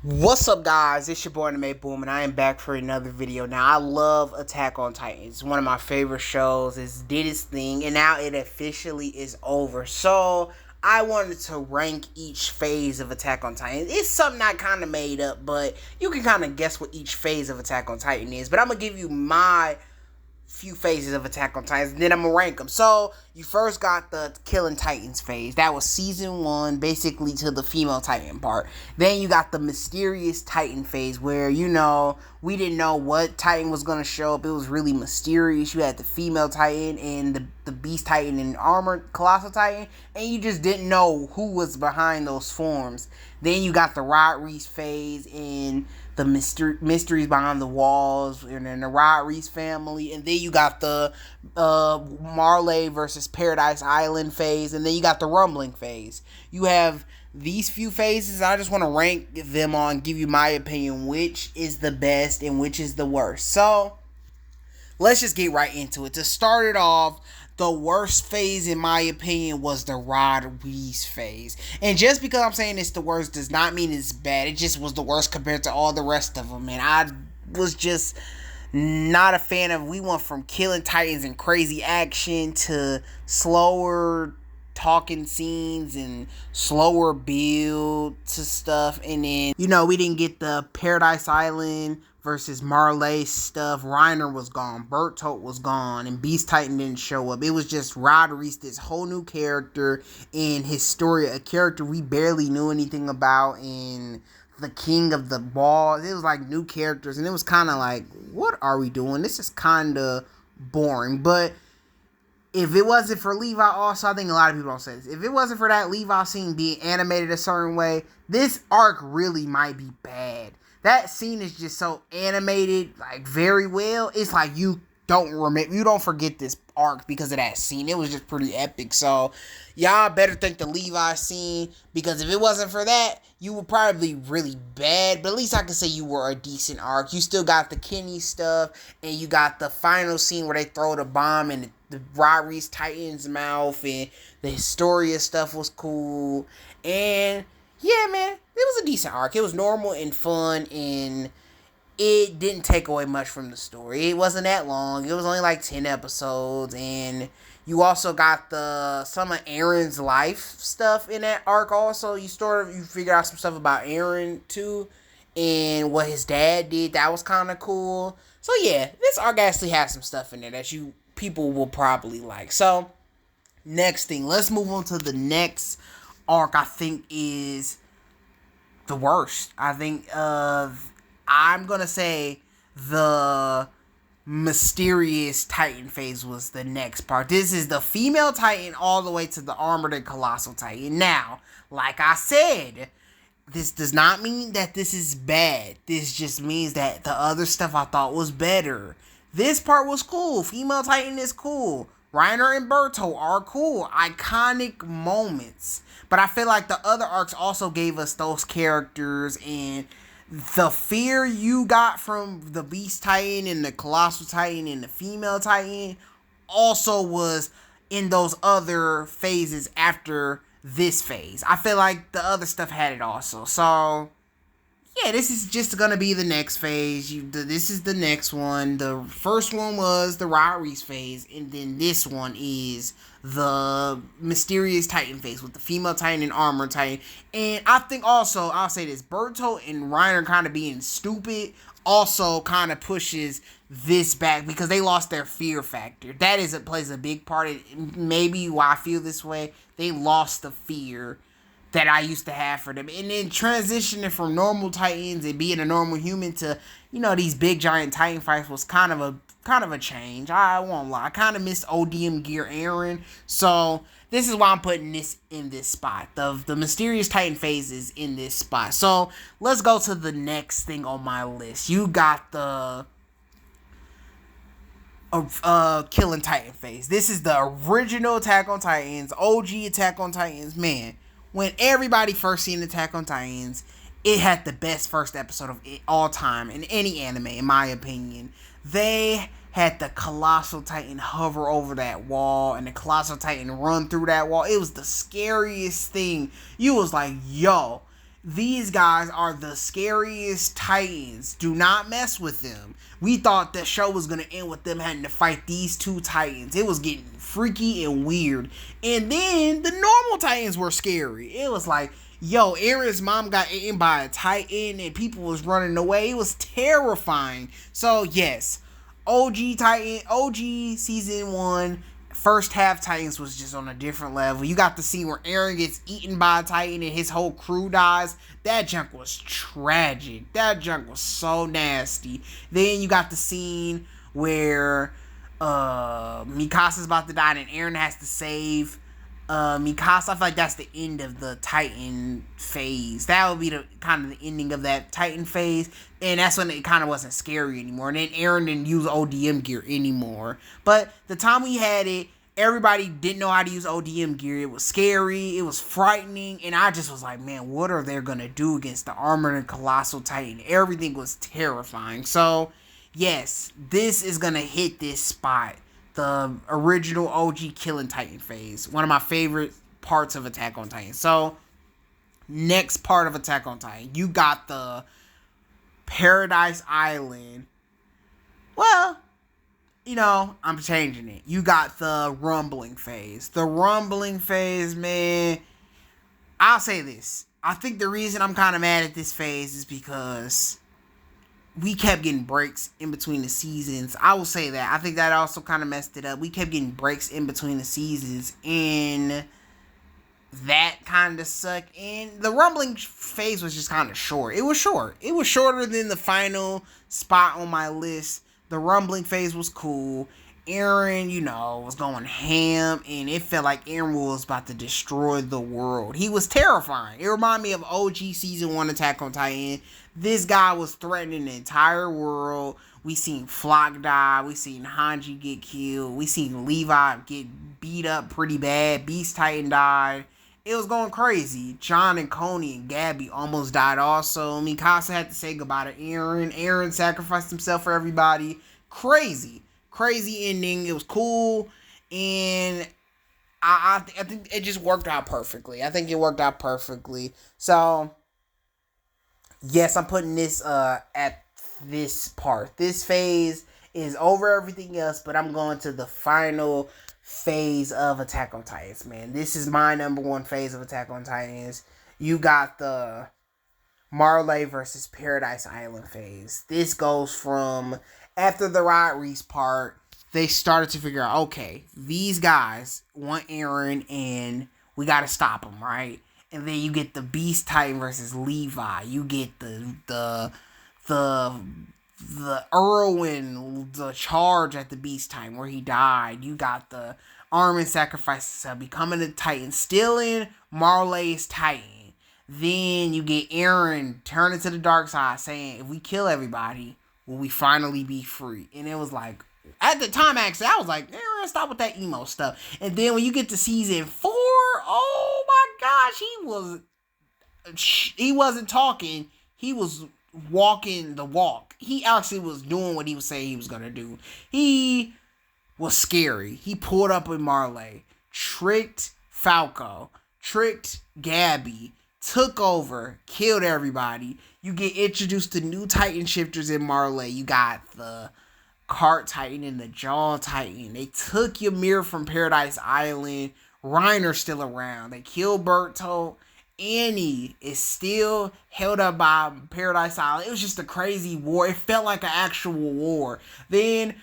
What's up, guys? It's your boy Anime Boom, and I am back for another video. Now, I love Attack on Titan. It's one of my favorite shows. It did its thing, and now it officially is over. So, I wanted to rank each phase of Attack on Titan. It's something I kind of made up, but you can kind of guess what each phase of Attack on Titan is. But I'm going to give you my few phases of Attack on Titans, and then I'm gonna rank them. So you first got the Killing Titans phase. That was season 1, basically to the female Titan part. Then you got the Mysterious Titan phase, where we didn't know what Titan was gonna show up. It was really mysterious. You had the female Titan and the Beast Titan and Armored Colossal Titan, and you just didn't know who was behind those forms. Then you got the Rod Reese phase and the mysteries behind the walls, and then the Rod Reese family, and then you got the Marley versus Paradise Island phase, and then you got the Rumbling phase. You have these few phases. I just want to rank them on, give you my opinion, which is the best and which is the worst. So let's just get right into it. To start it off, the worst phase, in my opinion, was the Rod Reese phase. And just because I'm saying it's the worst does not mean it's bad. It just was the worst compared to all the rest of them. And I was just not a fan of. We went from killing Titans and crazy action to slower talking scenes and slower build to stuff. And then, we didn't get the Paradise Island versus Marley stuff. Reiner was gone, Bertolt was gone, and Beast Titan didn't show up. It was just Rod Reese, this whole new character in Historia, a character we barely knew anything about, in the King of the Ball. It was like new characters, and it was kind of like, what are we doing? This is kind of boring. But if it wasn't for Levi, also, I think a lot of people don't say this, if it wasn't for that Levi scene being animated a certain way, this arc really might be bad. That scene is just so animated, like, very well. It's like you don't forget this arc because of that scene. It was just pretty epic. So y'all better thank the Levi scene, because if it wasn't for that, you were probably really bad. But at least I can say you were a decent arc. You still got the Kenny stuff, and you got the final scene where they throw the bomb in the Rod Reese Titan's mouth, and the Historia stuff was cool. And yeah, man, it was a decent arc. It was normal and fun, and it didn't take away much from the story. It wasn't that long. It was only like 10 episodes, and you also got some of Aaron's life stuff in that arc also. You figure out some stuff about Aaron too, and what his dad did. That was kind of cool. So yeah, this arc actually has some stuff in there that people will probably like. So next thing, let's move on to the next arc. I think is the worst. I think I'm gonna say the Mysterious Titan phase was the next part. This is the female Titan all the way to the Armored and Colossal Titan. Now, like I said, this does not mean that this is bad. This just means that the other stuff I thought was better. This part was cool. Female Titan is cool. Reiner and Berto are cool. Iconic moments. But I feel like the other arcs also gave us those characters, and the fear you got from the Beast Titan and the Colossal Titan and the female Titan also was in those other phases after this phase. I feel like the other stuff had it also. So yeah, this is just gonna be the next phase. This is the next one. The first one was the Rod Reese phase, and then this one is the Mysterious Titan phase with the female Titan and Armor Titan. And I think also, I'll say this, Berto and Reiner kind of being stupid also kind of pushes this back, because they lost their fear factor. That plays a big part of maybe why I feel this way. They lost the fear that I used to have for them. And then transitioning from normal Titans and being a normal human to, these big giant Titan fights was kind of a change. I won't lie. I kind of missed ODM Gear Aaron. So this is why I'm putting this in this spot. The Mysterious Titan phase is in this spot. So let's go to the next thing on my list. You got the Killing Titan phase. This is the original Attack on Titans, OG Attack on Titans. Man, when everybody first seen Attack on Titans, it had the best first episode of all time in any anime, in my opinion. They had the Colossal Titan hover over that wall and the Colossal Titan run through that wall. It was the scariest thing. You was like, yo, these guys are the scariest Titans. Do not mess with them. We thought the show was going to end with them having to fight these two Titans. It was getting freaky and weird. And then the normal Titans were scary. It was like, yo, Eren's mom got eaten by a Titan and people was running away. It was terrifying. So, yes, OG season 1, first half Titans was just on a different level. You got the scene where Eren gets eaten by a Titan and his whole crew dies. That junk was tragic. That junk was so nasty. Then you got the scene where Mikasa's about to die and Eren has to save Mikasa. I feel like that's the end of the Titan phase. That would be the kind of the ending of that Titan phase, and that's when it kind of wasn't scary anymore. And then Eren didn't use ODM gear anymore. But the time we had it, everybody didn't know how to use ODM gear. It was scary, it was frightening, and I just was like, man, what are they gonna do against the Armored and Colossal Titan? Everything was terrifying. So yes, this is gonna hit this spot. The original OG Killing Titan phase. One of my favorite parts of Attack on Titan. So, next part of Attack on Titan. You got the Paradise Island. Well, I'm changing it. You got the Rumbling phase. The Rumbling phase, man. I'll say this. I think the reason I'm kind of mad at this phase is because we kept getting breaks in between the seasons. I will say that. I think that also kind of messed it up. We kept getting breaks in between the seasons, and that kind of sucked. And the Rumbling phase was just kind of short. It was short. It was shorter than the final spot on my list. The Rumbling phase was cool. Eren, was going ham, and it felt like Eren was about to destroy the world. He was terrifying. It reminded me of OG Season 1 Attack on Titan. This guy was threatening the entire world. We seen Flock die. We seen Hanji get killed. We seen Levi get beat up pretty bad. Beast Titan died. It was going crazy. John and Coney and Gabby almost died also. Mikasa had to say goodbye to Eren. Eren sacrificed himself for everybody. Crazy ending. It was cool, and I think it just worked out perfectly. So yes, I'm putting this at this part. This phase is over everything else, but I'm going to the final phase of Attack on Titans, man. This is my number one phase of Attack on Titans. You got the Marley versus Paradise Island phase. This goes from after the Rod Reese part, they started to figure out, okay, these guys want Eren and we got to stop them, right? And then you get the Beast Titan versus Levi. You get the Erwin, the charge at the Beast Titan where he died. You got the Armin sacrifices becoming a Titan, stealing Marley's Titan. Then you get Eren turning to the dark side saying, if we kill everybody, will we finally be free? And it was like, at the time, actually, I was like, stop with that emo stuff. And then when you get to season 4, oh my gosh, he wasn't talking. He was walking the walk. He actually was doing what he was saying he was going to do. He was scary. He pulled up with Marley, tricked Falco, tricked Gabby, took over, killed everybody. You get introduced to new Titan shifters in Marley. You got the Cart Titan and the Jaw Titan. They took Ymir from Paradise Island. Reiner's still around. They killed Bertolt. Annie is still held up by Paradise Island. It was just a crazy war. It felt like an actual war. Then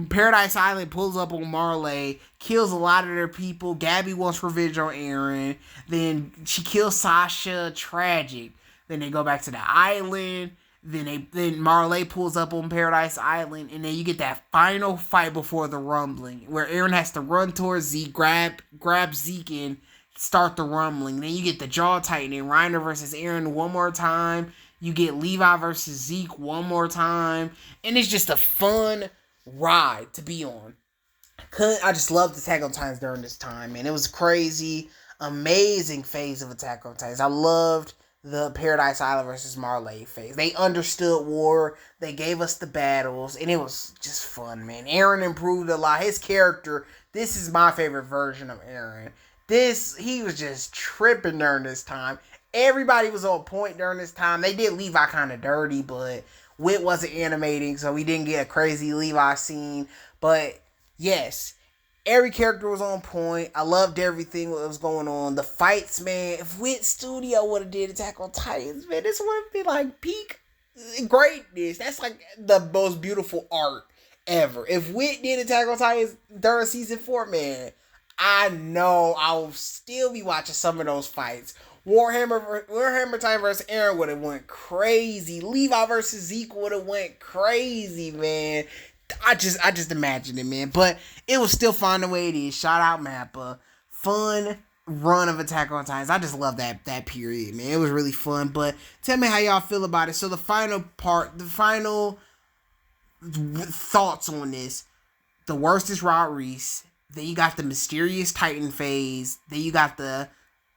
Paradise Island pulls up on Marley, kills a lot of their people. Gabby wants revenge on Eren. Then she kills Sasha. Tragic. Then they go back to the island. Then Marley pulls up on Paradise Island, and then you get that final fight before the Rumbling, where Eren has to run towards Zeke, grab Zeke, and start the Rumbling. Then you get the Jaw Titan and Reiner versus Eren one more time. You get Levi versus Zeke one more time, and it's just a fun ride to be on. I just loved Attack on Titans during this time, man. It was crazy, amazing phase of Attack on Titans. I loved the Paradise Island versus Marley phase. They understood war. They gave us the battles, and it was just fun, man. Eren improved a lot. His character, this is my favorite version of Eren. He was just tripping during this time. Everybody was on point during this time. They did Levi kind of dirty, but Wit wasn't animating, so we didn't get a crazy Levi scene. But yes, every character was on point. I loved everything that was going on. The fights, man. If Wit Studio would have did Attack on Titans, man, this would have been like peak greatness. That's like the most beautiful art ever. If Wit did Attack on Titans during season 4, man, I know I will still be watching some of those fights. Warhammer Time versus Aaron would have went crazy. Levi versus Zeke would have went crazy, man. I just imagine it, man. But it was still fun the way it is. Shout out Mappa. Fun run of Attack on Titans. I just love that period, man. It was really fun. But tell me how y'all feel about it. So the final thoughts on this. The worst is Rod Reese. Then you got the mysterious Titan phase. Then you got the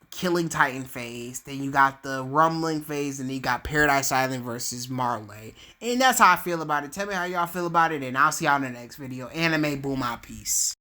killing Titan phase. Then you got the rumbling phase. And then you got Paradise Island versus Marley. And that's how I feel about it. Tell me how y'all feel about it. And I'll see y'all in the next video. Anime Boom out. Peace.